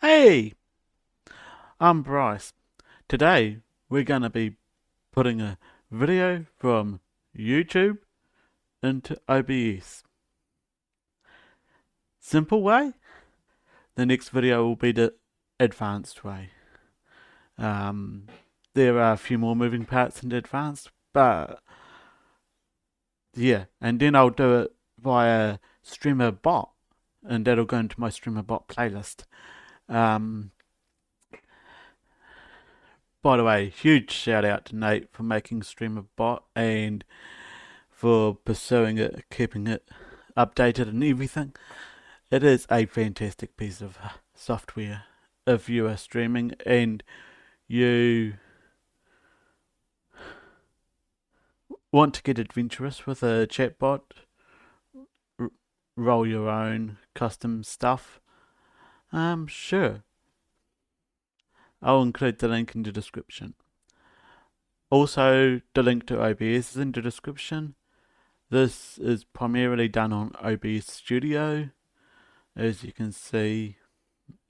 Hey, I'm Bryce. Today we're going to be putting a video from YouTube into OBS. Simple way. The next video will be the advanced way. Um, there are a few more moving parts in the advanced, but yeah, and then I'll do it via Streamer Bot, and that'll go into my Streamer Bot playlist. Um, by the way, huge shout out to Nate for making Streamer Bot and for pursuing it, keeping it updated and everything. It is a fantastic piece of software if you are streaming and you want to get adventurous with a chatbot, r- roll your own custom stuff. Sure. I'll include the link in the description. Also, the link to OBS is in the description. This is primarily done on OBS Studio, as you can see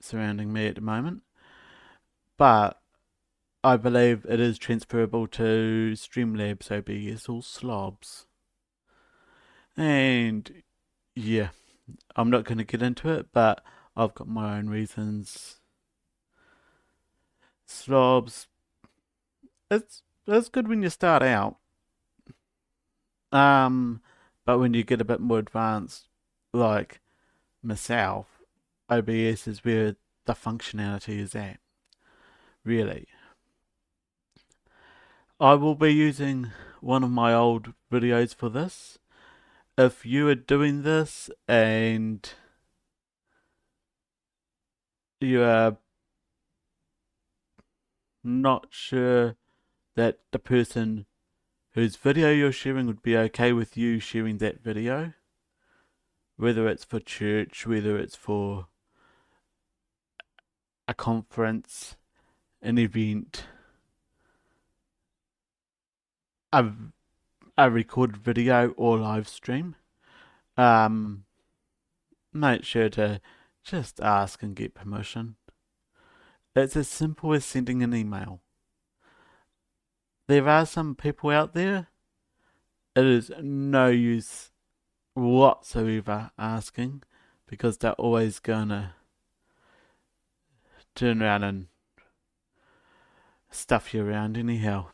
surrounding me at the moment. But I believe it is transferable to Streamlabs OBS or slobs. And yeah, I'm not going to get into it, but I've got my own reasons. Slobs, it's good when you start out. Um, but when you get a bit more advanced, like myself, OBS is where the functionality is at. Really. I will be using one of my old videos for this. If you are doing this and you are not sure that the person whose video you're sharing would be okay with you sharing that video, whether it's for church, whether it's for a conference, an event, a, a recorded video or live stream, um, make sure to just ask and get permission. It's as simple as sending an email. There are some people out there, it is no use whatsoever asking because they're always gonna turn around and stuff you around anyhow.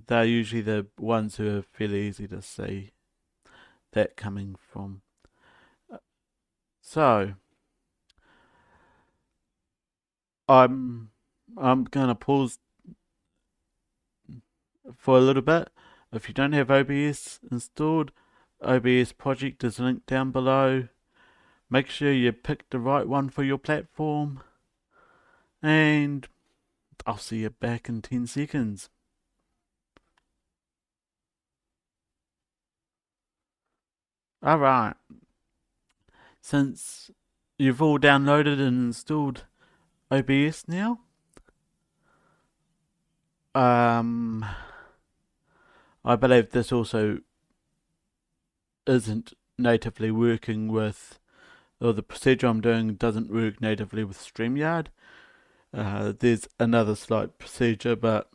They're usually the ones who are fairly easy to see that coming from. So I'm I'm gonna pause for a little bit. If you don't have OBS installed, OBS project is linked down below. Make sure you pick the right one for your platform, and I'll see you back in 10 seconds. Alright, since you've all downloaded and installed OBS now, um, I believe this also isn't natively working with, or the procedure I'm doing doesn't work natively with StreamYard. There's another slight procedure, but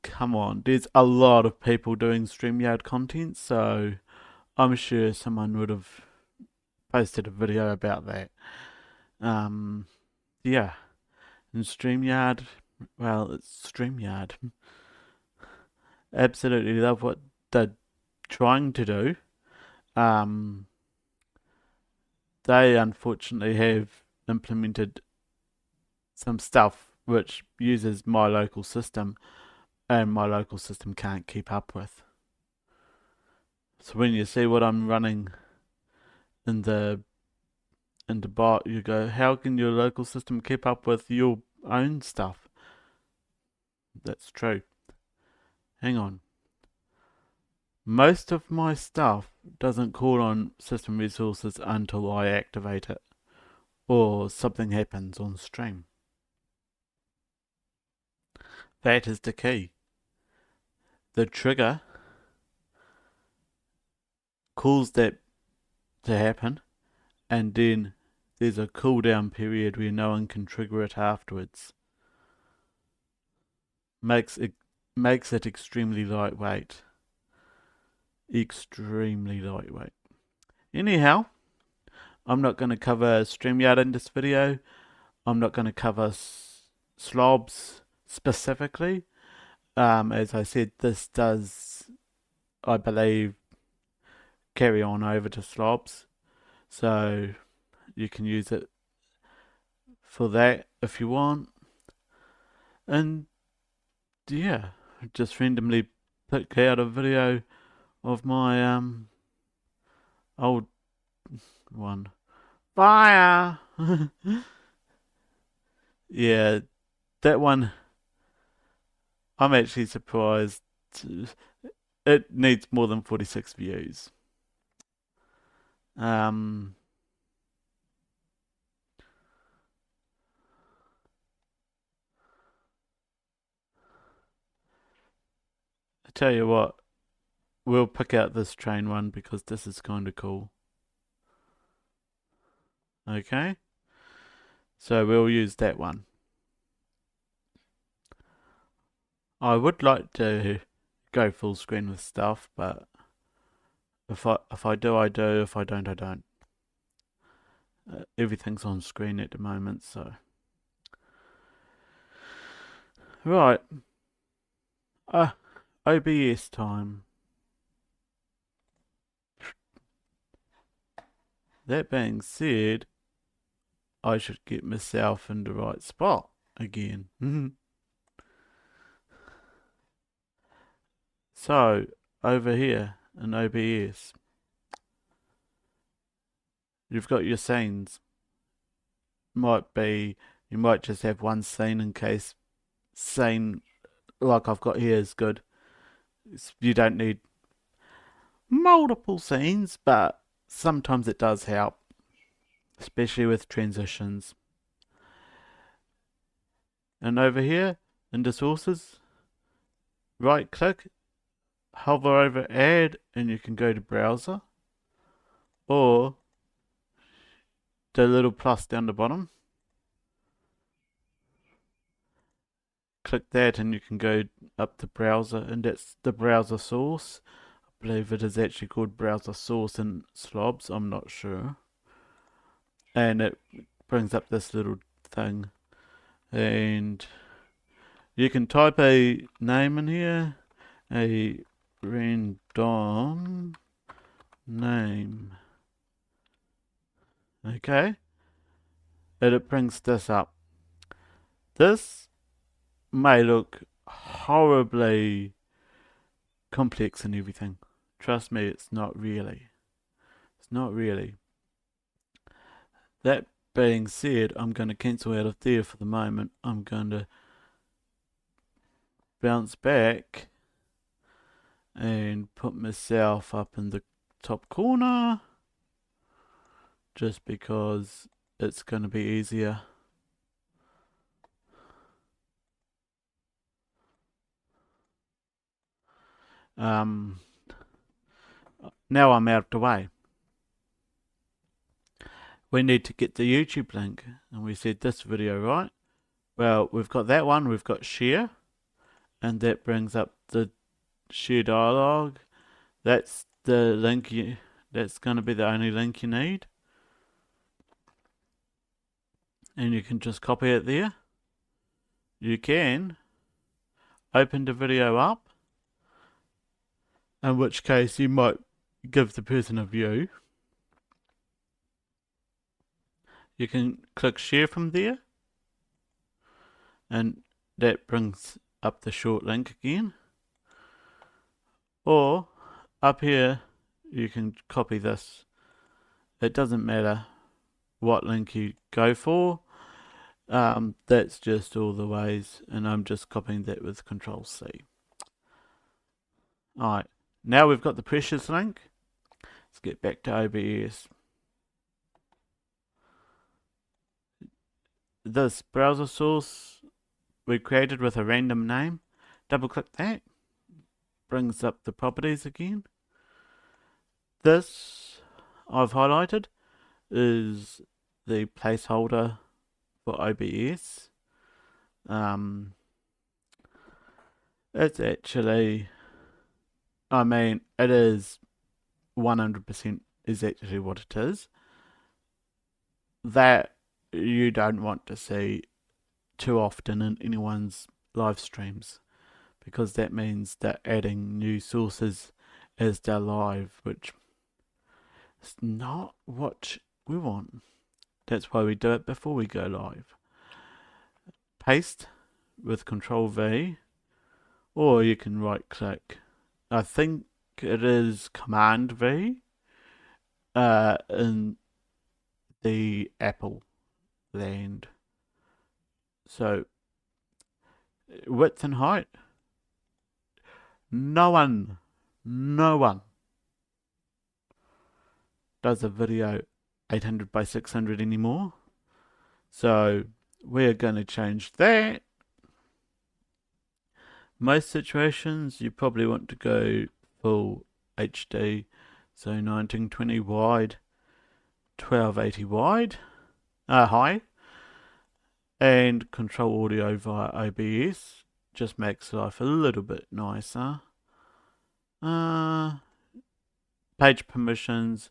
come on, there's a lot of people doing StreamYard content, so I'm sure someone would have posted a video about that. Um, yeah, and StreamYard, well, it's StreamYard. Absolutely love what they're trying to do. Um, they unfortunately have implemented some stuff which uses my local system, and my local system can't keep up with. So when you see what I'm running in the bot, you go, how can your local system keep up with your own stuff? That's true. Hang on. Most of my stuff doesn't call on system resources until I activate it or something happens on stream. That is the key. The trigger calls that to happen, and then there's a cooldown period where no one can trigger it afterwards. Makes it extremely lightweight. Extremely lightweight. Anyhow, I'm not going to cover StreamYard in this video. I'm not going to cover slobs specifically. As I said, this does, I believe, carry on over to slobs. So you can use it for that if you want. And yeah, just randomly pick out a video of my old one. Fire! Yeah, that one, I'm actually surprised. It needs more than 46 views. I tell you what, we'll pick out this train one because this is kind of cool. Okay, so we'll use that one. I would like to go full screen with stuff, but if I do, I do. If I don't, I don't. Everything's on screen at the moment, so right. OBS time. That being said, I should get myself in the right spot again. So, over here in OBS, you've got your scenes. You might just have one scene in case scene like I've got here is good. You don't need multiple scenes, but sometimes it does help, especially with transitions. And over here in the sources, right click, hover over add, and you can go to browser, or the little plus down the bottom. Click that and you can go up to browser, and that's the browser source. I believe it is actually called browser source in slobs, I'm not sure. And it brings up this little thing, and you can type a name in here, a random name. Okay, and it brings this up. This may look horribly complex and everything. Trust me, it's not really. It's not really. That being said, I'm going to cancel out of there for the moment. I'm going to bounce back and put myself up in the top corner just because it's going to be easier. Now I'm out of the way. We need to get the YouTube link, and we said this video, right? Well, we've got that one, we've got share, and that brings up the share dialogue. That's the link that's going to be the only link you need. And you can just copy it there. You can open the video up, in which case you might give the person a view. You can click share from there, and that brings up the short link again. Or up here you can copy this. It doesn't matter what link you go for. That's just all the ways, and I'm just copying that with Control C. Alright, now we've got the precious link. Let's get back to OBS. This browser source we created with a random name. Double click that. Brings up the properties again. This I've highlighted is the placeholder for OBS. It's actually, I mean, it is 100% is actually what it is. That you don't want to see too often in anyone's live streams, because that means they're adding new sources as they're live, which is not what we want. That's why we do it before we go live. Paste with Control V, or you can right click. I think it is Command V in the Apple land. So width and height. No one does a video 800 by 600 anymore. So we're going to change that. Most situations you probably want to go full HD, so 1920 wide, 1280 wide, high, and control audio via OBS. Just makes life a little bit nicer. Page permissions,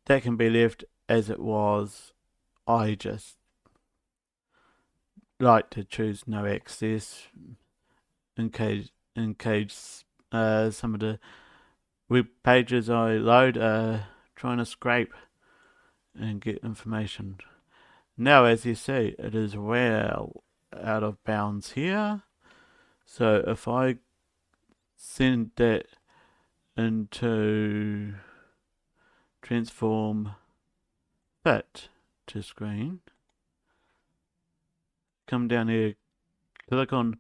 that can be left as it was. I just like to choose no access in case some of the web pages I load are trying to scrape and get information. Now, as you see, it is well out of bounds here. So if I send that into transform fit to screen, come down here, click on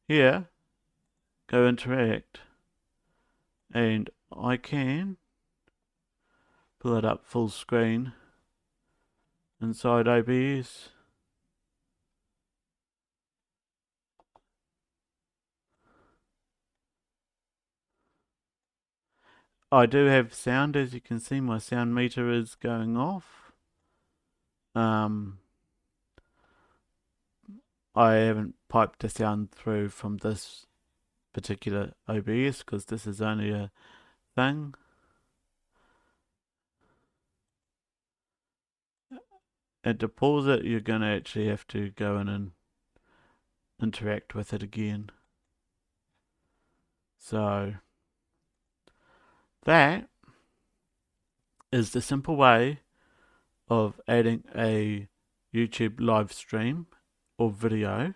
here, go interact, and I can pull it up full screen inside OBS. I do have sound, as you can see my sound meter is going off. I haven't piped the sound through from this particular OBS because this is only a thing. And to pause it, you're going to actually have to go in and interact with it again. So that is the simple way of adding a YouTube live stream or video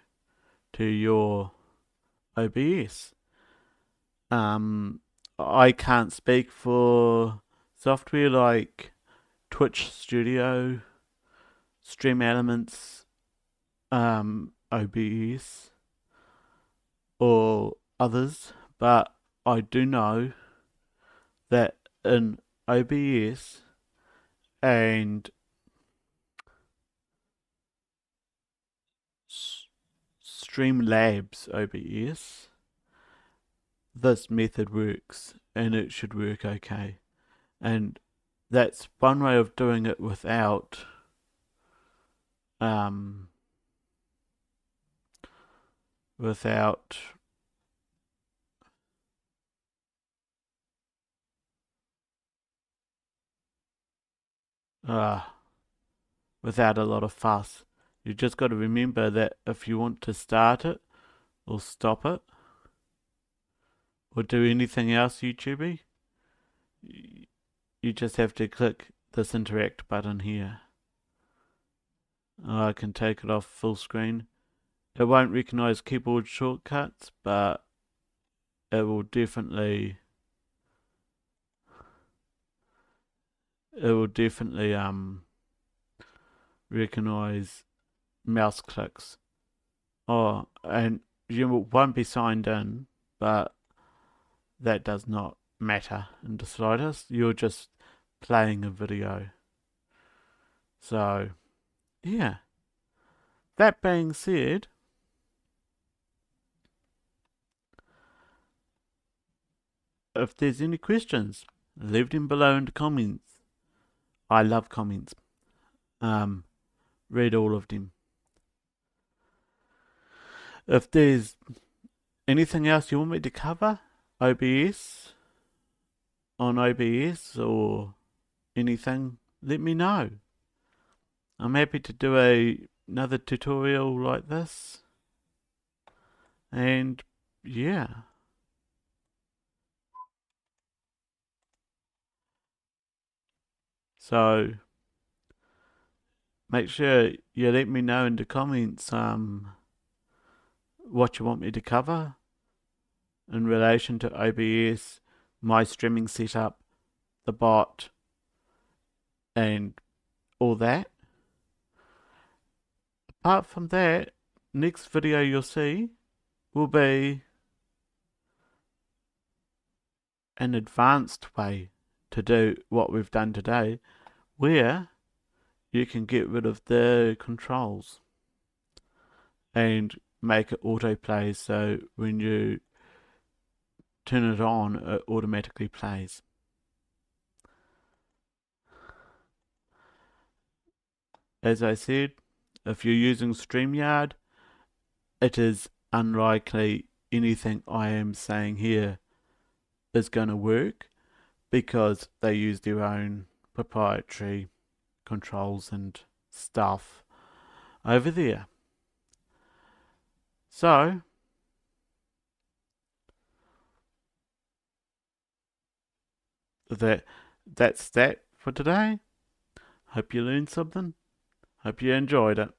to your OBS. I can't speak for software like Twitch Studio, Stream Elements, OBS, or others, but I do know that in OBS and Streamlabs OBS, this method works and it should work okay. And that's one way of doing it without without without a lot of fuss. You just got to remember that if you want to start it or stop it or do anything else YouTubey, you just have to click this interact button here. I can take it off full screen. It won't recognize keyboard shortcuts, but it will definitely recognize mouse clicks. Oh, and you won't be signed in, but that does not matter in the slightest. You're just playing a video. So, yeah. That being said, if there's any questions, leave them below in the comments. I love comments. read all of them. If there's anything else you want me to cover, OBS, on OBS or anything, let me know. I'm happy to do another tutorial like this. And yeah. So make sure you let me know in the comments what you want me to cover in relation to OBS, my streaming setup, the bot, and all that. Apart from that, next video you'll see will be an advanced way to do what we've done today, where you can get rid of the controls and make it autoplay, so when you turn it on, it automatically plays. As I said, if you're using StreamYard, it is unlikely anything I am saying here is going to work, because they use their own proprietary controls and stuff over there. So that's that for today. Hope you learned something. Hope you enjoyed it.